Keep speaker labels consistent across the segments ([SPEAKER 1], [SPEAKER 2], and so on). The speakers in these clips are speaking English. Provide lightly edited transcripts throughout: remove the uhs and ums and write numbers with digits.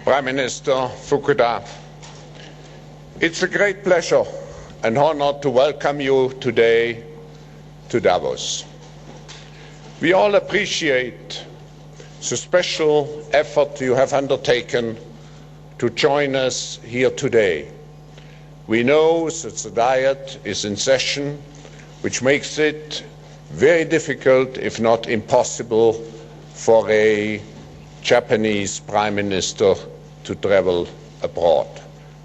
[SPEAKER 1] Prime Minister Fukuda, it's a great pleasure and honor to welcome you today to Davos. We all appreciate the special effort you have undertaken to join us here today. We know that the Diet is in session, which makes it very difficult, if not impossible, for a Japanese Prime Minister to travel abroad.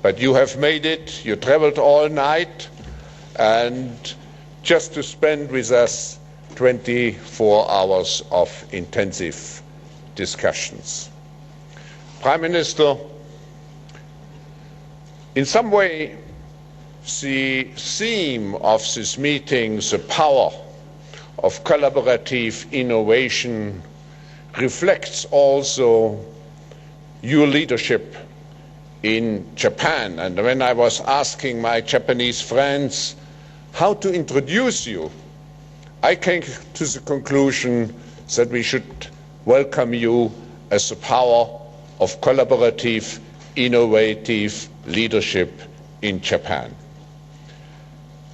[SPEAKER 1] But you have made it. You traveled all night and just to spend with us 24 hours of intensive discussions. Prime Minister, in some way, the theme of this meeting, the power of collaborative innovation, reflects also your leadership in Japan. And when I was asking my Japanese friends how to introduce you, I came to the conclusion that we should welcome you as the power of collaborative, innovative leadership in Japan.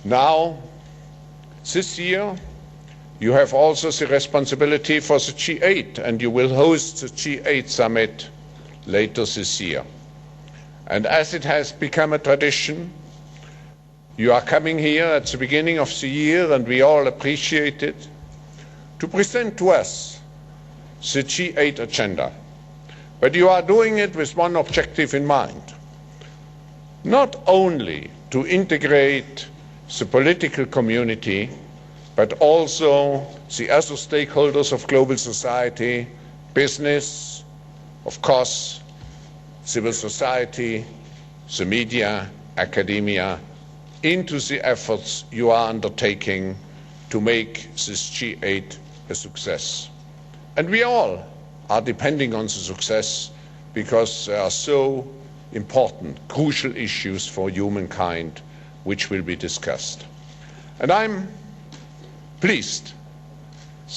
[SPEAKER 1] Now, this year, you have also the responsibility for the G8, and you will host the G8 summit later this year. And as it has become a tradition, you are coming here at the beginning of the year, and we all appreciate it, to present to us the G8 agenda. But you are doing it with one objective in mind, not only to integrate the political community, but also the other stakeholders of global society, business, of course, civil society, the media, academia, into the efforts you are undertaking to make this G8 a success. And we all are depending on the success because there are so important, crucial issues for humankind which will be discussed. And I'm pleased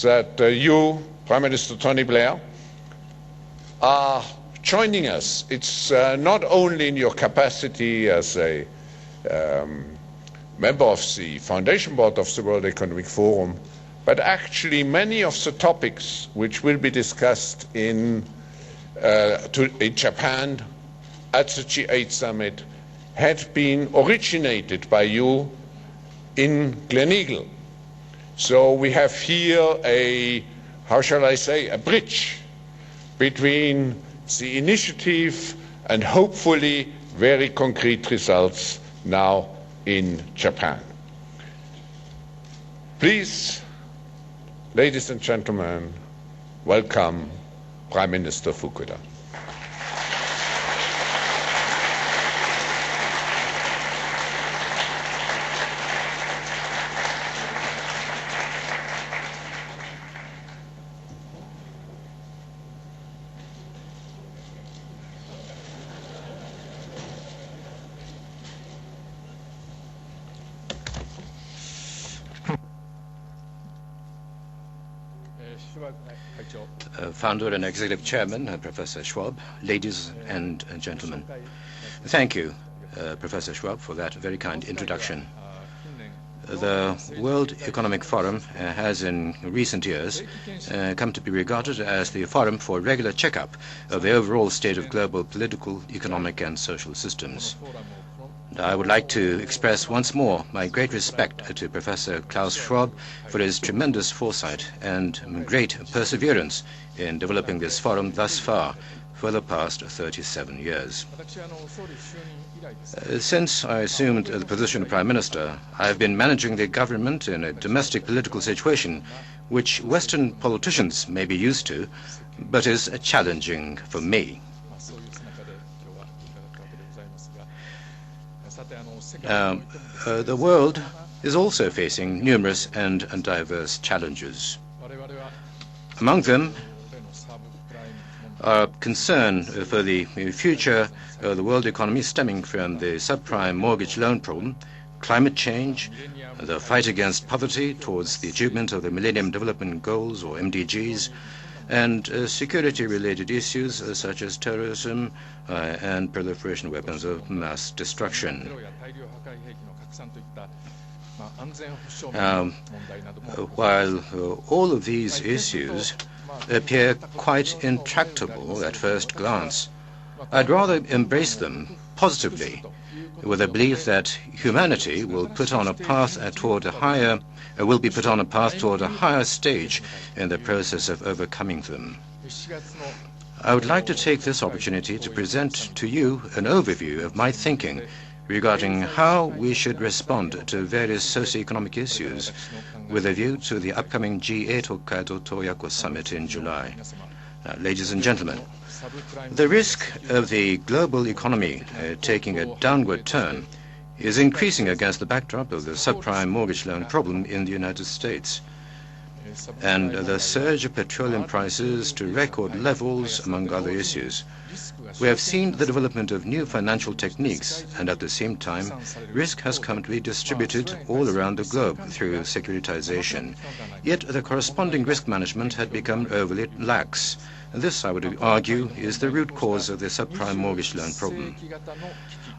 [SPEAKER 1] that you, Prime Minister Tony Blair, are joining us. It's not only in your capacity as a member of the Foundation Board of the World Economic Forum, but actually many of the topics which will be discussed in Japan at the G8 summit had been originated by you in Gleneagle. So we have here a bridge between the initiative and hopefully very concrete results now in Japan. Please, ladies and gentlemen, welcome Prime Minister Fukuda.
[SPEAKER 2] Founder and Executive Chairman, Professor Schwab, ladies and gentlemen. Thank you, Professor Schwab, for that very kind introduction. The World Economic Forum has in recent years come to be regarded as the forum for regular checkup of the overall state of global political, economic and social systems. I would like to express once more my great respect to Professor Klaus Schwab for his tremendous foresight and great perseverance in developing this forum thus far for the past 37 years. Since I assumed the position of Prime Minister, I have been managing the government in a domestic political situation which Western politicians may be used to, but is challenging for me. The world is also facing numerous and diverse challenges. Among them are concern for the future of the world economy stemming from the subprime mortgage loan problem, climate change, the fight against poverty towards the achievement of the Millennium Development Goals, or MDGs, and security-related issues such as terrorism and proliferation of weapons of mass destruction. While all of these issues appear quite intractable at first glance, I'd rather embrace them positively, with a belief that humanity will be put on a path toward a higher stage in the process of overcoming them. I would like to take this opportunity to present to you an overview of my thinking regarding how we should respond to various socio-economic issues with a view to the upcoming G8 Hokkaido Toyako Summit in July. Ladies and gentlemen, the risk of the global economy taking a downward turn is increasing against the backdrop of the subprime mortgage loan problem in the United States and the surge of petroleum prices to record levels, among other issues. We have seen the development of new financial techniques, and at the same time, risk has come to be distributed all around the globe through securitization. Yet the corresponding risk management had become overly lax. This, I would argue, is the root cause of the subprime mortgage loan problem.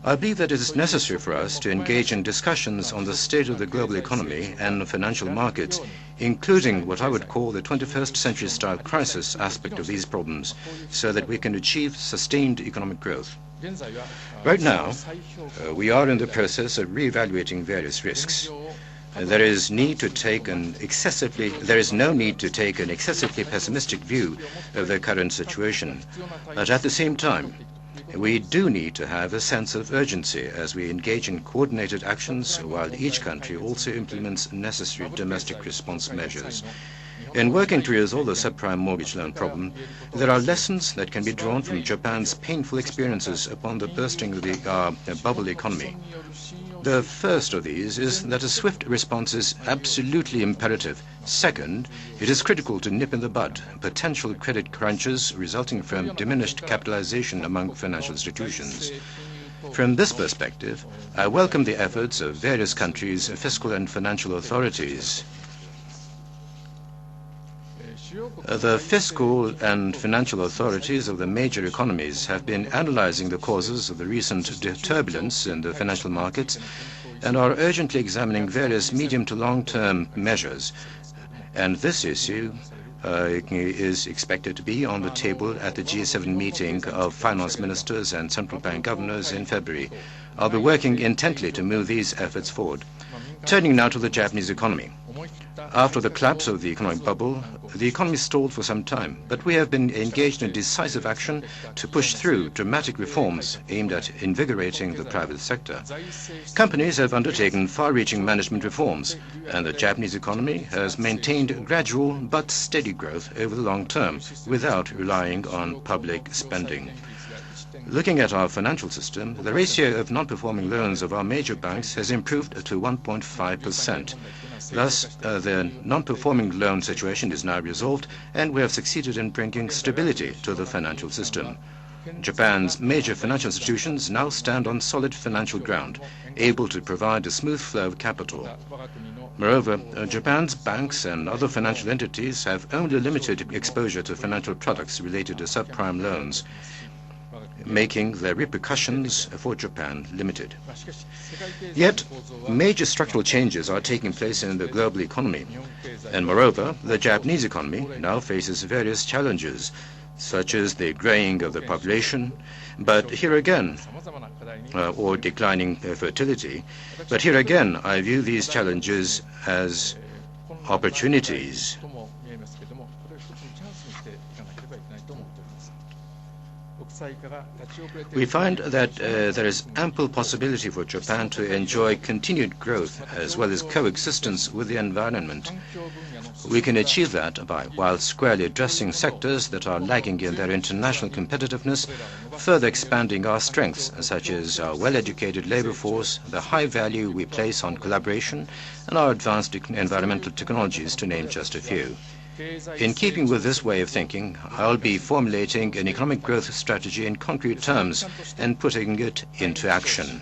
[SPEAKER 2] I believe that it is necessary for us to engage in discussions on the state of the global economy and financial markets, including what I would call the 21st century style crisis aspect of these problems, so that we can achieve sustained economic growth. Right now, we are in the process of reevaluating various risks. There is no need to take an excessively pessimistic view of the current situation. But at the same time, we do need to have a sense of urgency as we engage in coordinated actions while each country also implements necessary domestic response measures. In working to resolve the subprime mortgage loan problem, there are lessons that can be drawn from Japan's painful experiences upon the bursting of the bubble economy. The first of these is that a swift response is absolutely imperative. Second, it is critical to nip in the bud potential credit crunches resulting from diminished capitalization among financial institutions. From this perspective, I welcome the efforts of various countries' fiscal and financial authorities. The fiscal and financial authorities of the major economies have been analyzing the causes of the recent turbulence in the financial markets and are urgently examining various medium to long-term measures. And this issue is expected to be on the table at the G7 meeting of finance ministers and central bank governors in February. I'll be working intently to move these efforts forward. Turning now to the Japanese economy. After the collapse of the economic bubble, the economy stalled for some time, but we have been engaged in decisive action to push through dramatic reforms aimed at invigorating the private sector. Companies have undertaken far-reaching management reforms, and the Japanese economy has maintained gradual but steady growth over the long term without relying on public spending. Looking at our financial system, the ratio of non-performing loans of our major banks has improved to 1.5%. Thus, the non-performing loan situation is now resolved, and we have succeeded in bringing stability to the financial system. Japan's major financial institutions now stand on solid financial ground, able to provide a smooth flow of capital. Moreover, Japan's banks and other financial entities have only limited exposure to financial products related to subprime loans, making the repercussions for Japan limited. Yet, major structural changes are taking place in the global economy, and moreover, the Japanese economy now faces various challenges, such as the graying of the population, but here again, or declining fertility. But here again, I view these challenges as opportunities. We find that there is ample possibility for Japan to enjoy continued growth as well as coexistence with the environment. We can achieve that while squarely addressing sectors that are lagging in their international competitiveness, further expanding our strengths, such as our well-educated labor force, the high value we place on collaboration, and our advanced environmental technologies, to name just a few. In keeping with this way of thinking, I'll be formulating an economic growth strategy in concrete terms and putting it into action.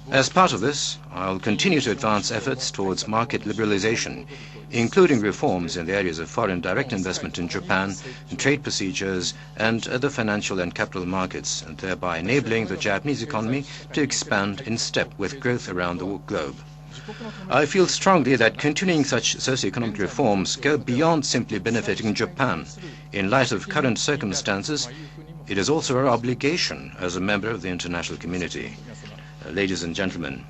[SPEAKER 2] As part of this, I'll continue to advance efforts towards market liberalization, including reforms in the areas of foreign direct investment in Japan, trade procedures, and the financial and capital markets, and thereby enabling the Japanese economy to expand in step with growth around the globe. I feel strongly that continuing such socio-economic reforms go beyond simply benefiting Japan. In light of current circumstances, it is also our obligation as a member of the international community. Ladies and gentlemen,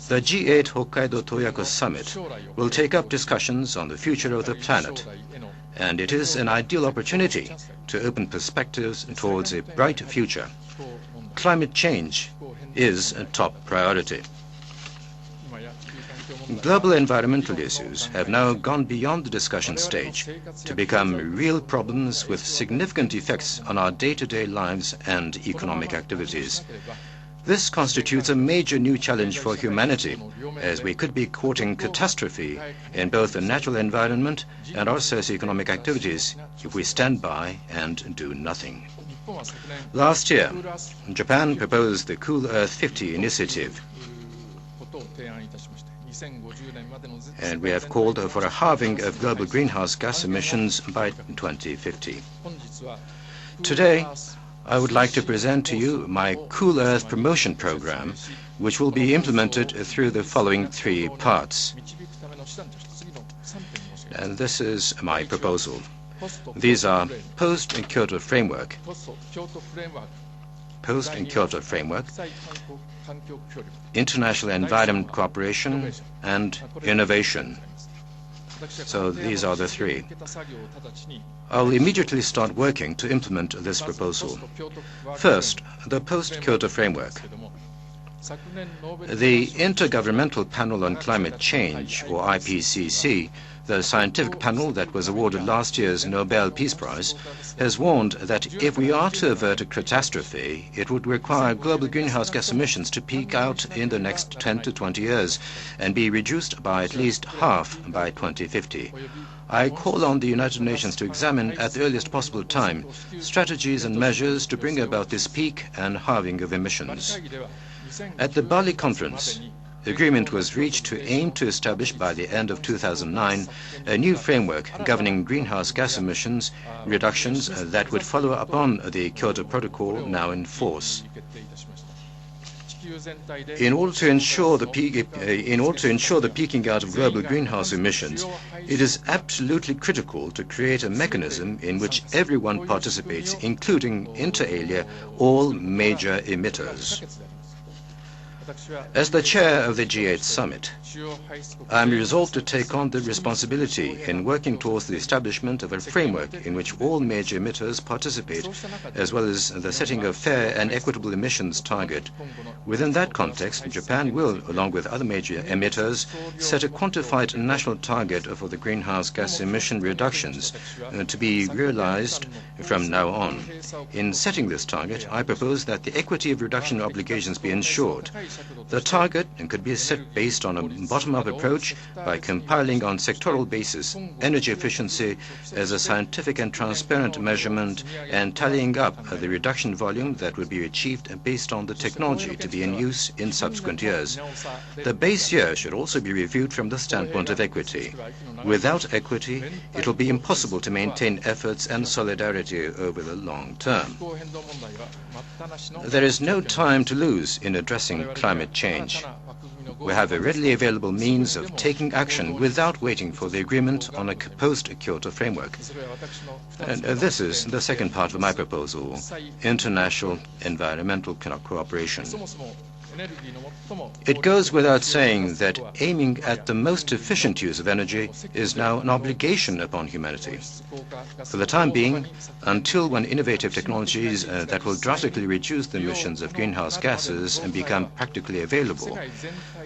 [SPEAKER 2] the G8 Hokkaido Toyako Summit will take up discussions on the future of the planet, and it is an ideal opportunity to open perspectives towards a bright future. Climate change is a top priority. Global environmental issues have now gone beyond the discussion stage to become real problems with significant effects on our day-to-day lives and economic activities. This constitutes a major new challenge for humanity, as we could be courting catastrophe in both the natural environment and our socio-economic activities if we stand by and do nothing. Last year, Japan proposed the Cool Earth 50 initiative, and we have called for a halving of global greenhouse gas emissions by 2050. Today, I would like to present to you my Cool Earth promotion program, which will be implemented through the following three parts. And this is my proposal. These are post-Kyoto framework, international environment cooperation, and innovation. So these are the three. I'll immediately start working to implement this proposal. First, the post-Kyoto framework. The Intergovernmental Panel on Climate Change, or IPCC, the scientific panel that was awarded last year's Nobel Peace Prize, has warned that if we are to avert a catastrophe, it would require global greenhouse gas emissions to peak out in the next 10 to 20 years and be reduced by at least half by 2050. I call on the United Nations to examine at the earliest possible time strategies and measures to bring about this peak and halving of emissions. At the Bali conference, agreement was reached to aim to establish by the end of 2009 a new framework governing greenhouse gas emissions reductions that would follow upon the Kyoto Protocol now in force. In order to ensure the peaking out of global greenhouse emissions, it is absolutely critical to create a mechanism in which everyone participates, including inter alia all major emitters. As the chair of the G8 summit, I am resolved to take on the responsibility in working towards the establishment of a framework in which all major emitters participate, as well as the setting of fair and equitable emissions target. Within that context, Japan will, along with other major emitters, set a quantified national target for the greenhouse gas emission reductions to be realized from now on. In setting this target, I propose that the equity of reduction obligations be ensured. The target could be set based on a bottom-up approach by compiling on sectoral basis energy efficiency as a scientific and transparent measurement and tallying up the reduction volume that would be achieved based on the technology to be in use in subsequent years. The base year should also be reviewed from the standpoint of equity. Without equity, it will be impossible to maintain efforts and solidarity over the long term. There is no time to lose in addressing climate change. We have a readily available means of taking action without waiting for the agreement on a post-Kyoto framework. And this is the second part of my proposal, international environmental cooperation. It goes without saying that aiming at the most efficient use of energy is now an obligation upon humanity. For the time being, until when innovative technologies that will drastically reduce the emissions of greenhouse gases and become practically available,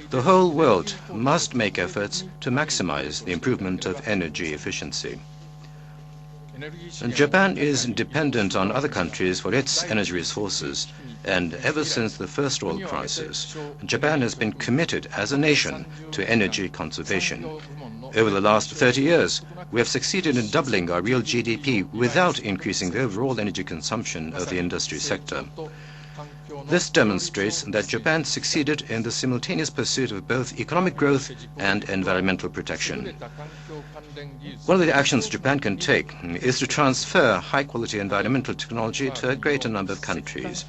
[SPEAKER 2] the whole world must make efforts to maximize the improvement of energy efficiency. Japan is dependent on other countries for its energy resources, and ever since the first oil crisis, Japan has been committed as a nation to energy conservation. Over the last 30 years, we have succeeded in doubling our real GDP without increasing the overall energy consumption of the industry sector. This demonstrates that Japan succeeded in the simultaneous pursuit of both economic growth and environmental protection. One of the actions Japan can take is to transfer high-quality environmental technology to a greater number of countries.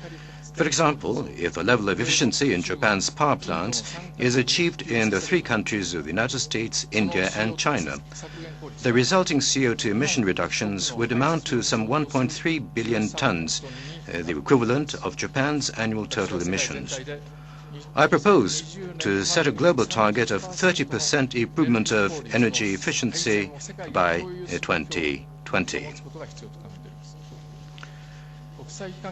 [SPEAKER 2] For example, if the level of efficiency in Japan's power plants is achieved in the three countries of the United States, India, and China, the resulting CO2 emission reductions would amount to some 1.3 billion tons, the equivalent of Japan's annual total emissions. I propose to set a global target of 30% improvement of energy efficiency by 2020.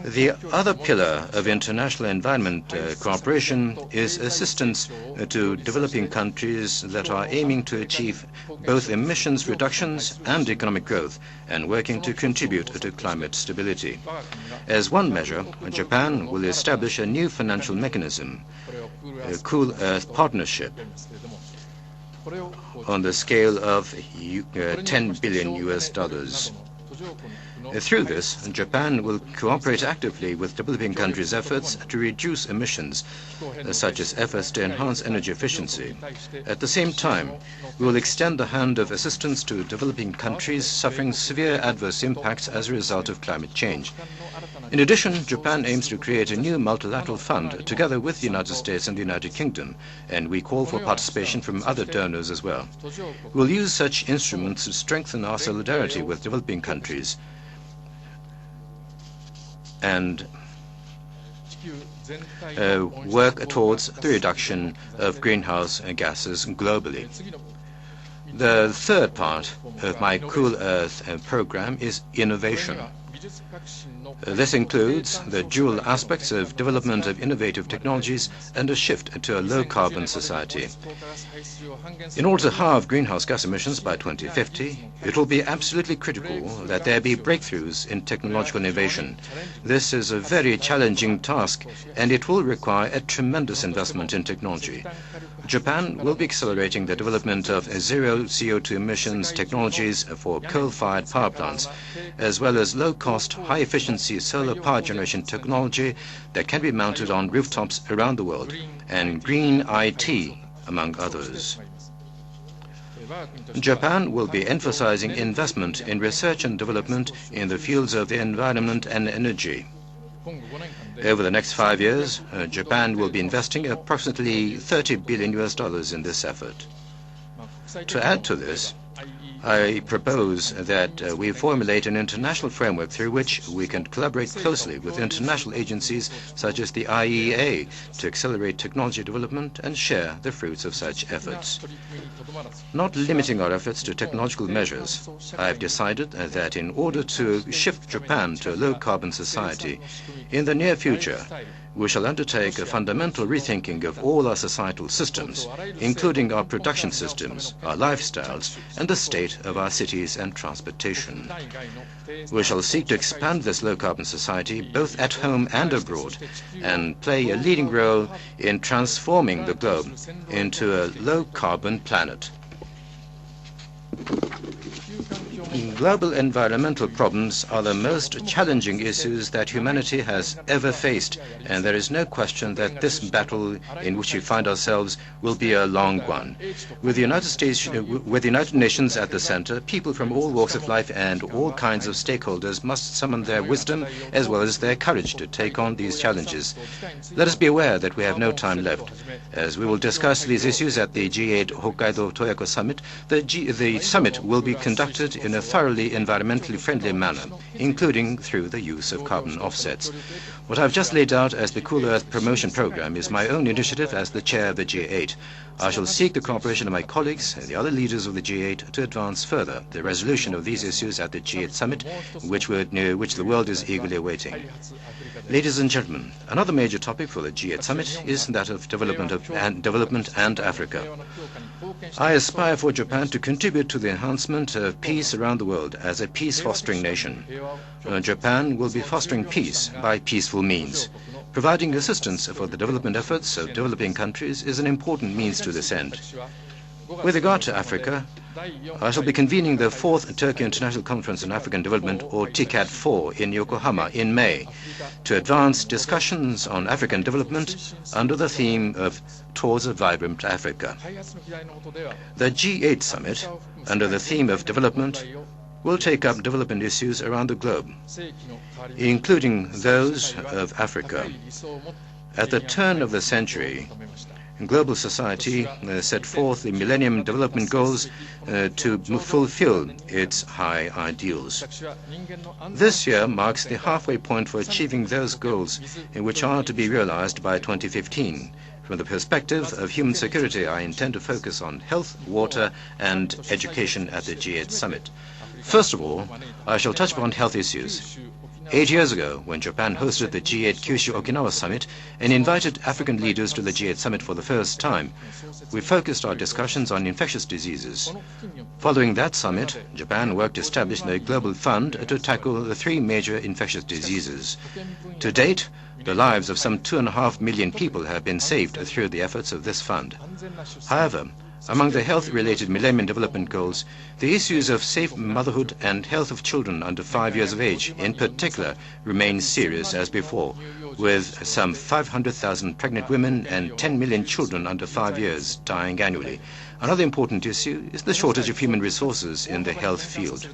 [SPEAKER 2] The other pillar of international environment cooperation is assistance to developing countries that are aiming to achieve both emissions reductions and economic growth and working to contribute to climate stability. As one measure, Japan will establish a new financial mechanism, a Cool Earth Partnership, on the scale of 10 billion US dollars. Through this, Japan will cooperate actively with developing countries' efforts to reduce emissions, such as efforts to enhance energy efficiency. At the same time, we will extend the hand of assistance to developing countries suffering severe adverse impacts as a result of climate change. In addition, Japan aims to create a new multilateral fund together with the United States and the United Kingdom, and we call for participation from other donors as well. We will use such instruments to strengthen our solidarity with developing countries and work towards the reduction of greenhouse gases globally. The third part of my Cool Earth program is innovation. This includes the dual aspects of development of innovative technologies and a shift to a low-carbon society. In order to halve greenhouse gas emissions by 2050, it will be absolutely critical that there be breakthroughs in technological innovation. This is a very challenging task, and it will require a tremendous investment in technology. Japan will be accelerating the development of zero CO2 emissions technologies for coal-fired power plants, as well as low-cost, high-efficiency solar power generation technology that can be mounted on rooftops around the world, and green IT, among others. Japan will be emphasizing investment in research and development in the fields of the environment and energy. Over the next 5 years, Japan will be investing approximately 30 billion US dollars in this effort. To add to this, I propose that we formulate an international framework through which we can collaborate closely with international agencies such as the IEA to accelerate technology development and share the fruits of such efforts. Not limiting our efforts to technological measures, I have decided that in order to shift Japan to a low-carbon society, in the near future, we shall undertake a fundamental rethinking of all our societal systems, including our production systems, our lifestyles, and the state of our cities and transportation. We shall seek to expand this low-carbon society both at home and abroad, and play a leading role in transforming the globe into a low-carbon planet. Global environmental problems are the most challenging issues that humanity has ever faced, and there is no question that this battle in which we find ourselves will be a long one. With the United Nations at the center, people from all walks of life and all kinds of stakeholders must summon their wisdom as well as their courage to take on these challenges. Let us be aware that we have no time left. As we will discuss these issues at the G8 Hokkaido Toyako Summit, the summit will be conducted in a thoroughly environmentally friendly manner, including through the use of carbon offsets. What I've just laid out as the Cool Earth Promotion Program is my own initiative as the chair of the G8. I shall seek the cooperation of my colleagues and the other leaders of the G8 to advance further the resolution of these issues at the G8 Summit, which the world is eagerly awaiting. Ladies and gentlemen, another major topic for the G8 Summit is that of development and Africa. I aspire for Japan to contribute to the enhancement of peace around the world as a peace-fostering nation. Japan will be fostering peace by peaceful means. Providing assistance for the development efforts of developing countries is an important means to this end. With regard to Africa, I shall be convening the 4th Turkey International Conference on African Development, or TICAD4, in Yokohama in May, to advance discussions on African development under the theme of Towards a Vibrant Africa. The G8 summit, under the theme of development, will take up development issues around the globe, including those of Africa. At the turn of the century, global society set forth the Millennium Development Goals to fulfill its high ideals. This year marks the halfway point for achieving those goals, which are to be realized by 2015. From the perspective of human security, I intend to focus on health, water, and education at the G8 summit. First of all, I shall touch upon health issues. 8 years ago, when Japan hosted the G8 Kyushu Okinawa summit and invited African leaders to the G8 summit for the first time, we focused our discussions on infectious diseases. Following that summit, Japan worked to establish a global fund to tackle the 3 major infectious diseases. To date, the lives of some 2.5 million people have been saved through the efforts of this fund. However, among the health-related Millennium Development Goals, the issues of safe motherhood and health of children under 5 years of age, in particular, remain serious as before, with some 500,000 pregnant women and 10 million children under 5 years dying annually. Another important issue is the shortage of human resources in the health field.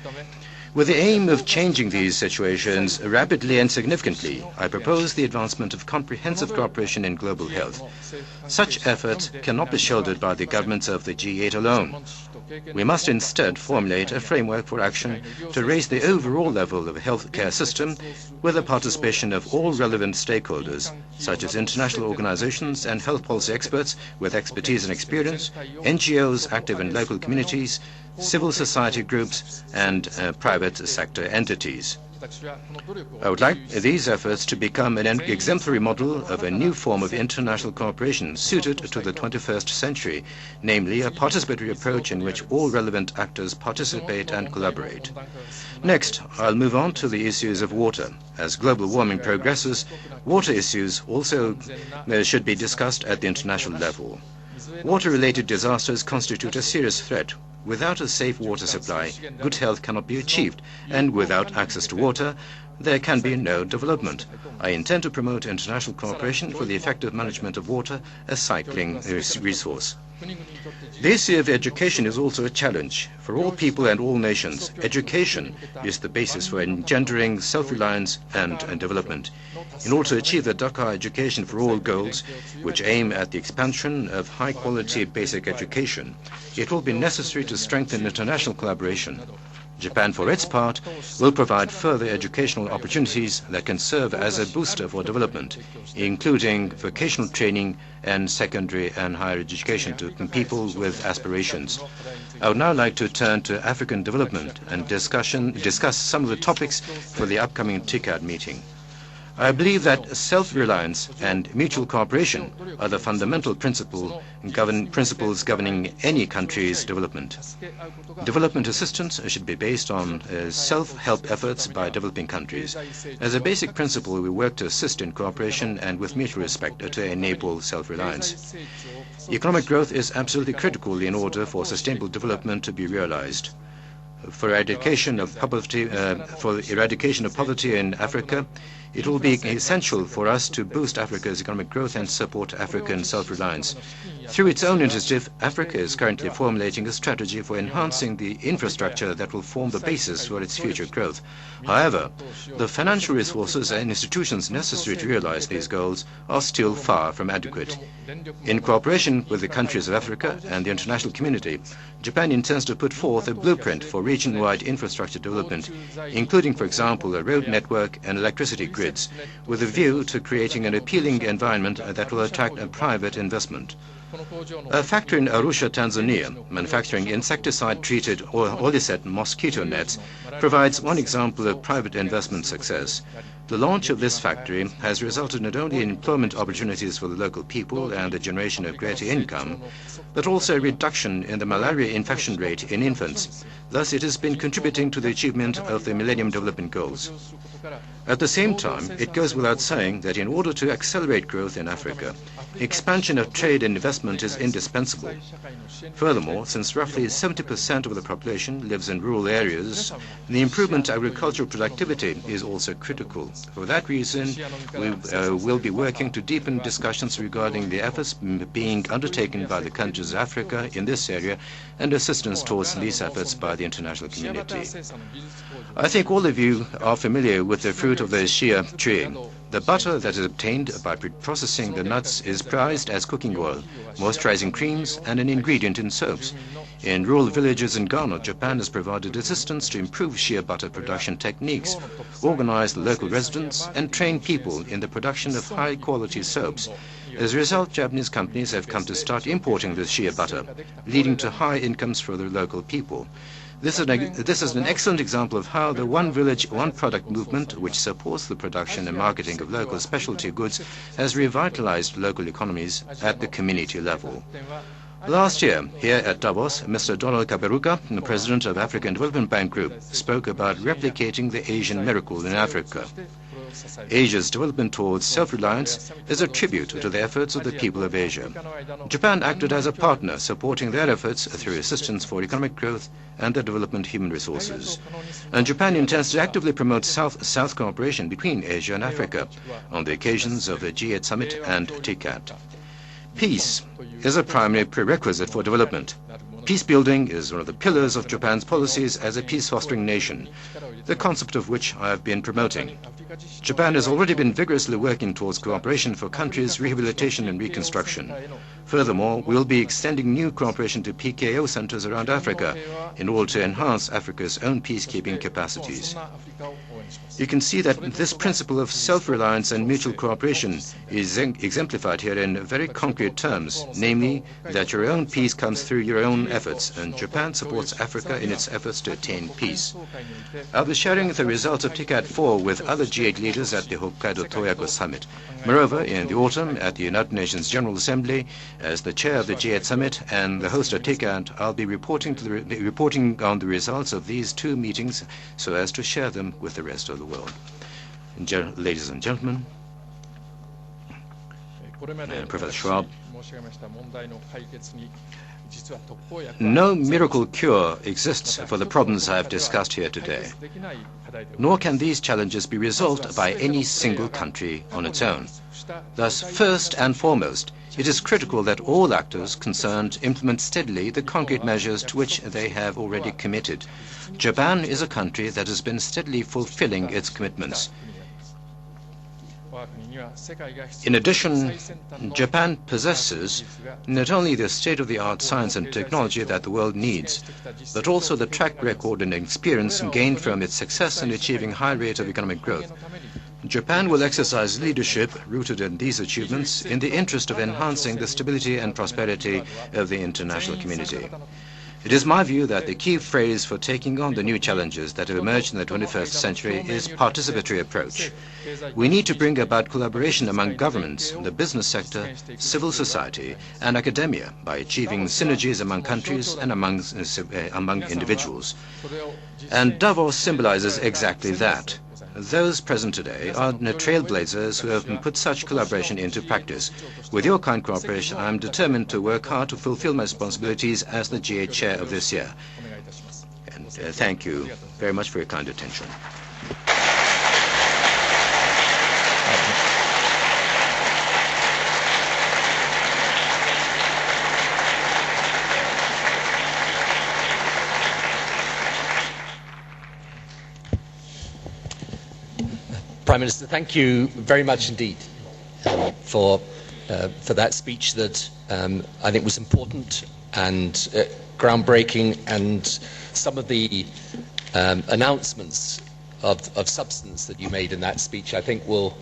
[SPEAKER 2] With the aim of changing these situations rapidly and significantly, I propose the advancement of comprehensive cooperation in global health. Such efforts cannot be shouldered by the governments of the G8 alone. We must instead formulate a framework for action to raise the overall level of the healthcare system with the participation of all relevant stakeholders, such as international organizations and health policy experts with expertise and experience, NGOs active in local communities, civil society groups, and private sector entities. I would like these efforts to become an exemplary model of a new form of international cooperation suited to the 21st century, namely a participatory approach in which all relevant actors participate and collaborate. Next, I'll move on to the issues of water. As global warming progresses, water issues also should be discussed at the international level. Water-related disasters constitute a serious threat. Without a safe water supply, good health cannot be achieved, and without access to water, there can be no development. I intend to promote international cooperation for the effective management of water, a cycling resource. The issue of education is also a challenge. For all people and all nations, education is the basis for engendering self-reliance and development. In order to achieve the Dakar Education for All goals, which aim at the expansion of high-quality basic education, it will be necessary to strengthen international collaboration. Japan, for its part, will provide further educational opportunities that can serve as a booster for development, including vocational training and secondary and higher education to people with aspirations. I would now like to turn to African development and discuss some of the topics for the upcoming TICAD meeting. I believe that self-reliance and mutual cooperation are the fundamental principles governing any country's development. Development assistance should be based on self-help efforts by developing countries. As a basic principle, we work to assist in cooperation and with mutual respect to enable self-reliance. Economic growth is absolutely critical in order for sustainable development to be realized. For eradication of poverty in Africa, it will be essential for us to boost Africa's economic growth and support African self-reliance. Through its own initiative, Africa is currently formulating a strategy for enhancing the infrastructure that will form the basis for its future growth. However, the financial resources and institutions necessary to realize these goals are still far from adequate. In cooperation with the countries of Africa and the international community, Japan intends to put forth a blueprint for region-wide infrastructure development, including, for example, a road network and electricity grids, with a view to creating an appealing environment that will attract a private investment. A factory in Arusha, Tanzania, manufacturing insecticide-treated Olisette mosquito nets, provides one example of private investment success. The launch of this factory has resulted not only in employment opportunities for the local people and the generation of greater income, but also a reduction in the malaria infection rate in infants. Thus, it has been contributing to the achievement of the Millennium Development Goals. At the same time, it goes without saying that in order to accelerate growth in Africa, expansion of trade and investment is indispensable. Furthermore, since roughly 70% of the population lives in rural areas, the improvement of agricultural productivity is also critical. For that reason, we will be working to deepen discussions regarding the efforts being undertaken by the countries of Africa in this area and assistance towards these efforts by the international community. I think all of you are familiar with the fruit of the shea tree. The butter that is obtained by processing the nuts is prized as cooking oil, moisturizing creams, and an ingredient in soaps. In rural villages in Ghana, Japan has provided assistance to improve shea butter production techniques, organize the local residents, and train people in the production of high-quality soaps. As a result, Japanese companies have come to start importing this shea butter, leading to high incomes for the local people. This is an excellent example of how the One Village, One Product movement, which supports the production and marketing of local specialty goods, has revitalized local economies at the community level. Last year, here at Davos, Mr. Donald Kaberuka, the president of African Development Bank Group, spoke about replicating the Asian miracle in Africa. Asia's development towards self-reliance is a tribute to the efforts of the people of Asia. Japan acted as a partner, supporting their efforts through assistance for economic growth and the development of human resources. And Japan intends to actively promote South-South cooperation between Asia and Africa on the occasions of the G8 summit and TICAD. Peace is a primary prerequisite for development. Peace building is one of the pillars of Japan's policies as a peace-fostering nation, the concept of which I have been promoting. Japan has already been vigorously working towards cooperation for countries' rehabilitation and reconstruction. Furthermore, we will be extending new cooperation to PKO centers around Africa in order to enhance Africa's own peacekeeping capacities. You can see that this principle of self-reliance and mutual cooperation is exemplified here in very concrete terms, namely that your own peace comes through your own efforts, and Japan supports Africa in its efforts to attain peace. I'll be sharing the results of TICAD 4 with other G8 leaders at the Hokkaido Toyako Summit. Moreover, in the autumn at the United Nations General Assembly, as the chair of the G8 Summit and the host of TICAD, I'll be reporting on the results of these two meetings so as to share them with the rest of the world. Ladies and gentlemen, Professor Schwab, no miracle cure exists for the problems I have discussed here today, nor can these challenges be resolved by any single country on its own. Thus, first and foremost, it is critical that all actors concerned implement steadily the concrete measures to which they have already committed. Japan is a country that has been steadily fulfilling its commitments. In addition, Japan possesses not only the state-of-the-art science and technology that the world needs, but also the track record and experience gained from its success in achieving high rate of economic growth. Japan will exercise leadership rooted in these achievements in the interest of enhancing the stability and prosperity of the international community. It is my view that the key phrase for taking on the new challenges that have emerged in the 21st century is participatory approach. We need to bring about collaboration among governments, the business sector, civil society, and academia by achieving synergies among countries and among individuals. And Davos symbolizes exactly that. Those present today are trailblazers who have put such collaboration into practice. With your kind cooperation, I am determined to work hard to fulfill my responsibilities as the G8 chair of this year. And thank you very much for your kind attention.
[SPEAKER 3] Prime Minister, thank you very much indeed for that speech that I think was important and groundbreaking, and some of the announcements of substance that you made in that speech I think will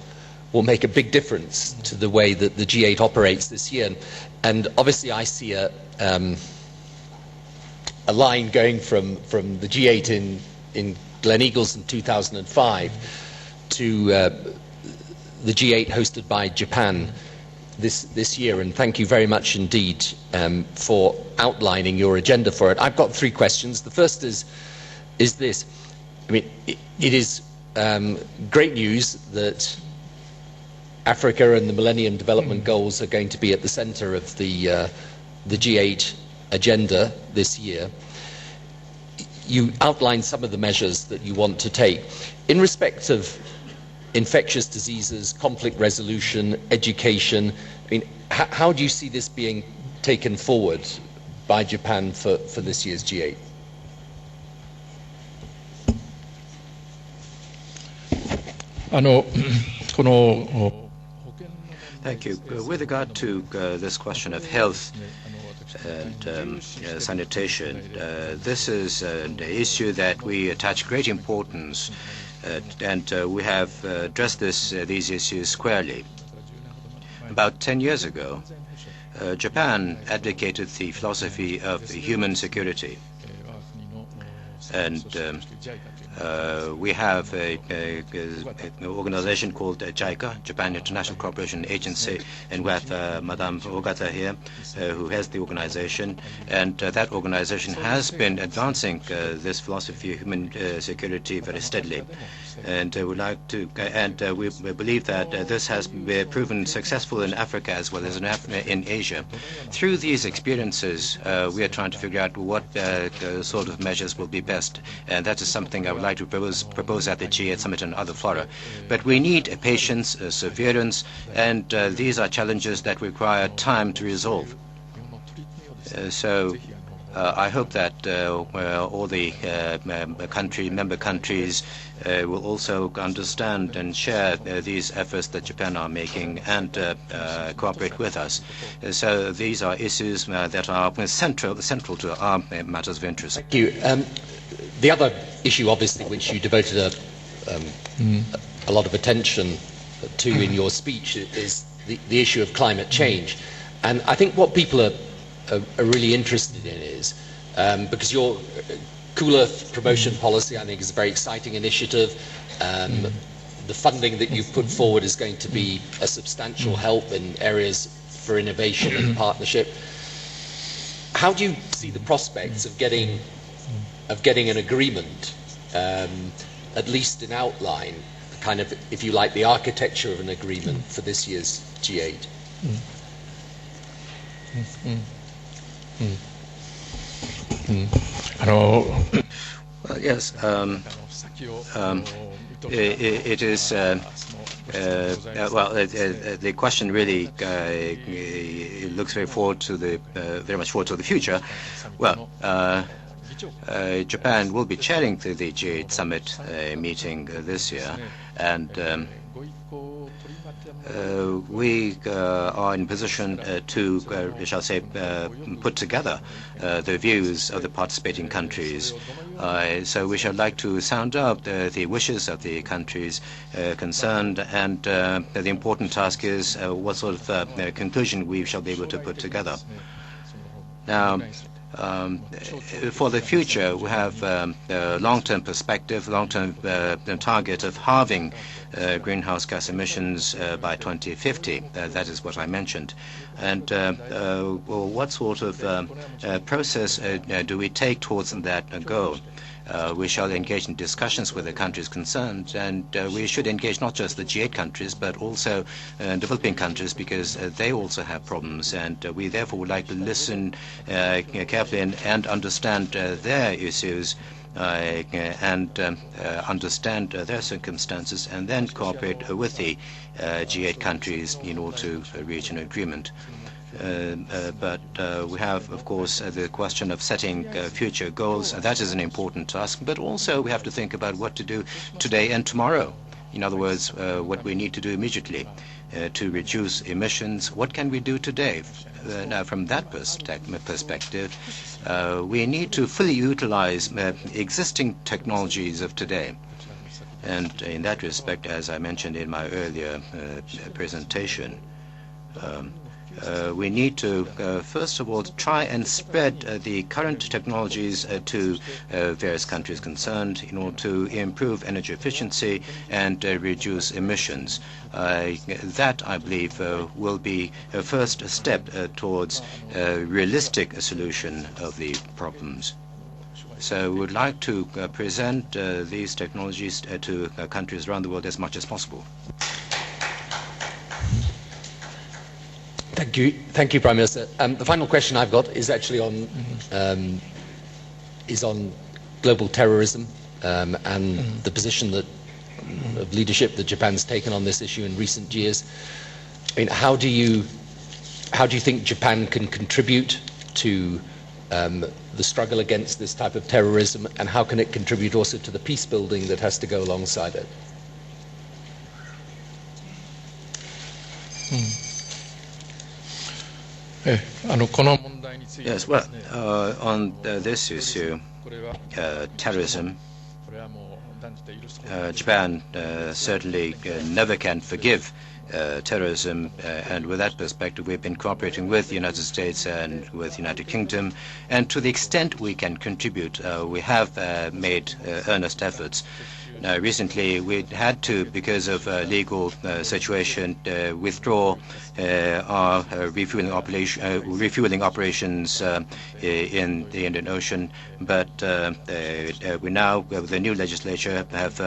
[SPEAKER 3] make a big difference to the way that the G8 operates this year. And obviously I see a line going from the G8 in Gleneagles in 2005 to the G8 hosted by Japan this year, and thank you very much indeed for outlining your agenda for it. I've got 3 questions. The first is this. I mean, it is great news that Africa and the Millennium Development Goals are going to be at the center of the G8 agenda this year. You outlined some of the measures that you want to take. In respect of infectious diseases, conflict resolution, education, I mean, how do you see this being taken forward by Japan for this year's G8?
[SPEAKER 2] Thank you. With regard to this question of health and sanitation, this is an issue that we attach great importance, and we have addressed these issues squarely. About 10 years ago, Japan advocated the philosophy of human security, and we have an organization called JICA, Japan International Cooperation Agency, and we have Madame Ogata here, who heads the organization, and that organization has been advancing this philosophy of human security very steadily. And we believe that this has been proven successful in Africa as well as in Asia. Through these experiences, we are trying to figure out what sort of measures will be best, and that is something I would like to propose at the G8 summit and other fora. But we need patience, perseverance, and these are challenges that require time to resolve. So I hope that all the member countries will also understand and share these efforts that Japan are making and cooperate with us. So these are issues that are central to our matters of interest.
[SPEAKER 3] Thank you. The other issue, obviously, which you devoted a lot of attention to in your speech is the issue of climate change. And I think what people are really interested in is, because your Cool Earth promotion policy, I think, is a very exciting initiative. The funding that you've put forward is going to be a substantial help in areas for innovation and partnership. How do you see the prospects of getting an agreement, at least in outline, kind of, if you like, the architecture of an agreement for this year's G8?
[SPEAKER 2] Well, yes, it is. The question really looks very much forward to the future. Well, Japan will be chairing the G8 summit meeting this year, and we are in position to, shall say, put together the views of the participating countries. So we should like to sound out the wishes of the countries concerned, and the important task is what sort of conclusion we shall be able to put together. Now, for the future, we have a long-term perspective, long-term target of halving greenhouse gas emissions by 2050. That is what I mentioned. And well, what sort of process do we take towards that goal? We shall engage in discussions with the countries concerned, and we should engage not just the G8 countries, but also developing countries, because they also have problems, and we therefore would like to listen carefully and understand their issues and understand their circumstances, and then cooperate with the G8 countries in order to reach an agreement. But we have, of course, the question of setting future goals. That is an important task. But also we have to think about what to do today and tomorrow. In other words, what we need to do immediately to reduce emissions. What can we do today? Now, from that perspective, we need to fully utilize existing technologies of today. And in that respect, as I mentioned in my earlier presentation, we need to, first of all, try and spread the current technologies to various countries concerned in order to improve energy efficiency and reduce emissions. That, I believe, will be a first step towards a realistic solution of the problems. So we would like to present these technologies to countries around the world as much as possible.
[SPEAKER 3] Thank you, Prime Minister. The final question I've got is actually on global terrorism and the position of leadership that Japan's taken on this issue in recent years. I mean, how do you think Japan can contribute to the struggle against this type of terrorism, and how can it contribute also to the peace building that has to go alongside it?
[SPEAKER 2] Yes, well, on this issue, terrorism, Japan certainly never can forgive terrorism, and with that perspective, we've been cooperating with the United States and with the United Kingdom, and to the extent we can contribute, we have made earnest efforts. Now, recently, we had to, because of legal situation, withdraw our refueling operations in the Indian Ocean. But we now, with the new legislature, have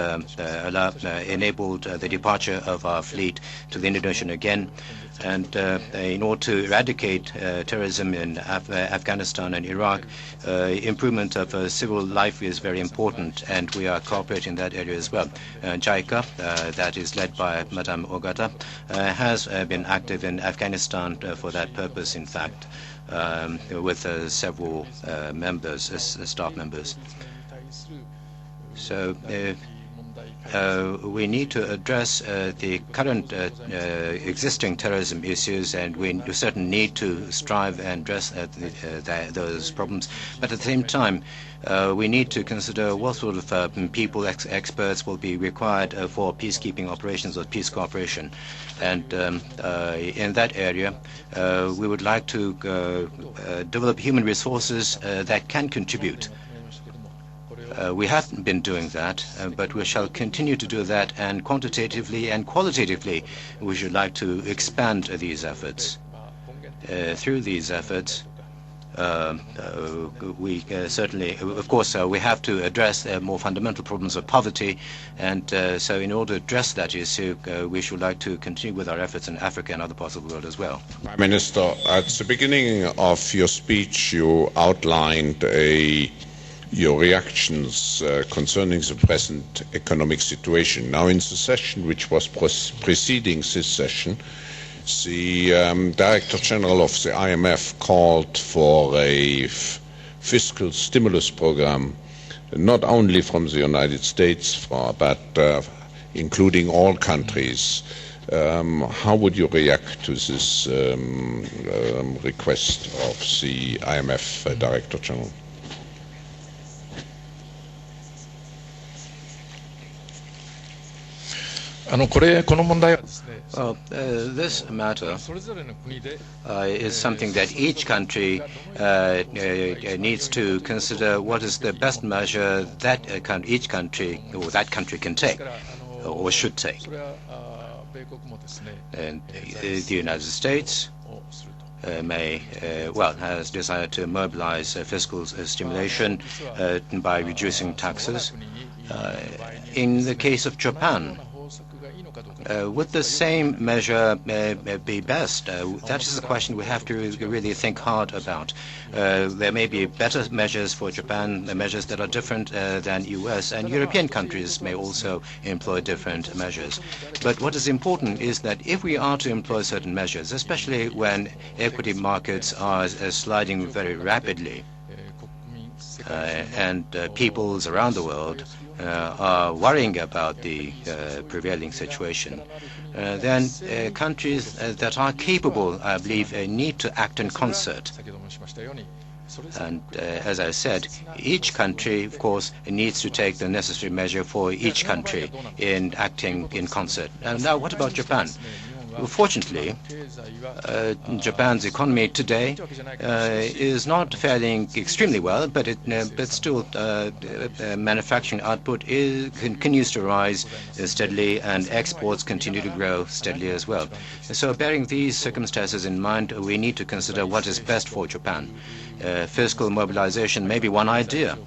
[SPEAKER 2] enabled the departure of our fleet to the Indian Ocean again. And in order to eradicate terrorism in Afghanistan and Iraq, improvement of civil life is very important, and we are cooperating in that area as well. JICA, that is led by Madame Ogata, has been active in Afghanistan for that purpose, in fact, with several members, staff members. So we need to address the current existing terrorism issues, and we certainly need to strive and address those problems. But at the same time, we need to consider what sort of people, experts will be required for peacekeeping operations or peace cooperation. And in that area, we would like to develop human resources that can contribute. We haven't been doing that, but we shall continue to do that, and quantitatively and qualitatively, we should like to expand these efforts. Through these efforts, we certainly, of course, we have to address more fundamental problems of poverty, and so in order to address that issue, we should like to continue with our efforts in Africa and other parts of the world as well.
[SPEAKER 1] Prime Minister, at the beginning of your speech, you outlined your reactions concerning the present economic situation. Now, in the session which was preceding this session, the Director General of the IMF called for a fiscal stimulus program, not only from the United States, but including all countries. How would you react to this request of the IMF Director General?
[SPEAKER 2] Well, this matter is something that each country needs to consider what is the best measure that each country or that country can take or should take. And the United States has decided to mobilize fiscal stimulation by reducing taxes. In the case of Japan, would the same measure be best? That is a question we have to really think hard about. There may be better measures for Japan, measures that are different than US, and European countries may also employ different measures. But what is important is that if we are to employ certain measures, especially when equity markets are sliding very rapidly, and peoples around the world are worrying about the prevailing situation, then countries that are capable, I believe, need to act in concert. And as I said, each country, of course, needs to take the necessary measure for each country in acting in concert. And now, what about Japan? Fortunately, Japan's economy today is not faring extremely well, but still manufacturing output continues to rise steadily, and exports continue to grow steadily as well. So bearing these circumstances in mind, we need to consider what is best for Japan. Fiscal mobilization may be one idea,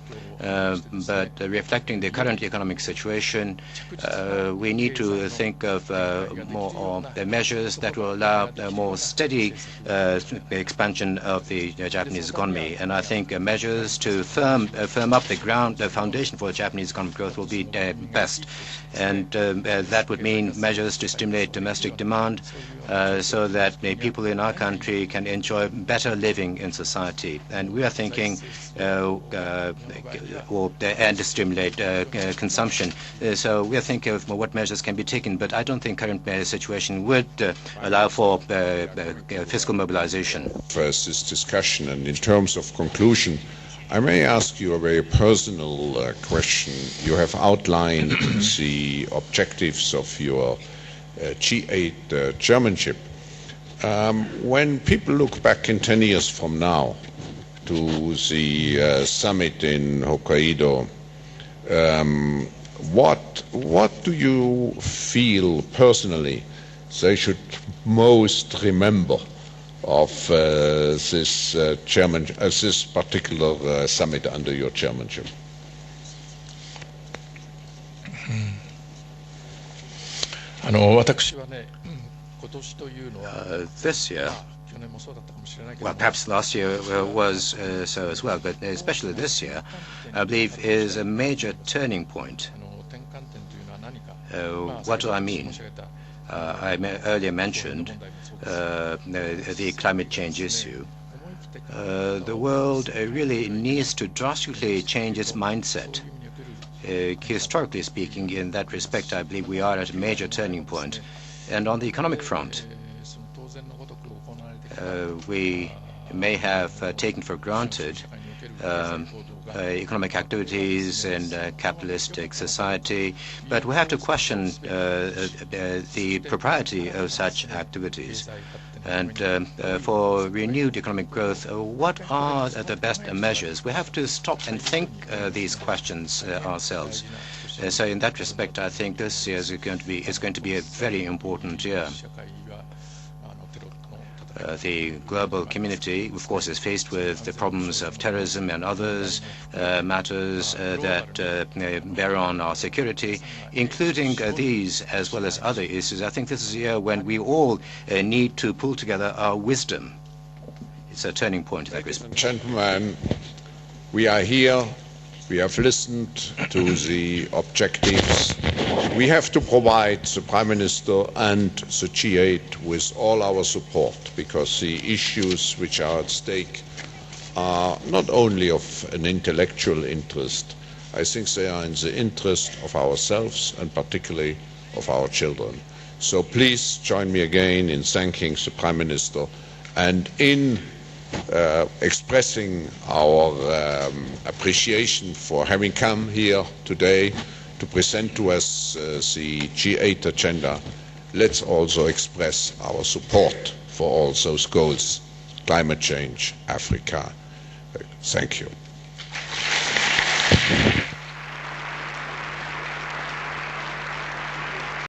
[SPEAKER 2] but reflecting the current economic situation, we need to think of more measures that will allow a more steady expansion of the Japanese economy. And I think measures to firm up the foundation for Japanese economic growth will be best. And that would mean measures to stimulate domestic demand so that people in our country can enjoy better living in society. And we are thinking and to stimulate consumption. So we are thinking of what measures can be taken, but I don't think current situation would allow for fiscal mobilization.
[SPEAKER 1] First, this discussion, and in terms of conclusion, I may ask you a very personal question. You have outlined the objectives of your G8 chairmanship. When people look back in 10 years from now to the summit in Hokkaido, what do you feel personally they should most remember of this particular summit under your chairmanship?
[SPEAKER 2] This year, well, perhaps last year was so as well, but especially this year, I believe, is a major turning point. What do I mean? I earlier mentioned the climate change issue. The world really needs to drastically change its mindset. Historically speaking, in that respect, I believe we are at a major turning point. And on the economic front, we may have taken for granted economic activities in a capitalistic society, but we have to question the propriety of such activities. And for renewed economic growth, what are the best measures? We have to stop and think these questions ourselves. So in that respect, I think this year is going to be a very important year. The global community, of course, is faced with the problems of terrorism and others matters that bear on our security, including these as well as other issues. I think this is a year when we all need to pull together our wisdom. It's a turning point in that respect.
[SPEAKER 1] Gentlemen, we are here. We have listened to the objectives. We have to provide the Prime Minister and the G8 with all our support, because the issues which are at stake are not only of an intellectual interest. I think they are in the interest of ourselves and particularly of our children. So please join me again in thanking the Prime Minister and in expressing our appreciation for having come here today to present to us the G8 agenda. Let's also express our support for all those goals: climate change, Africa. Thank you.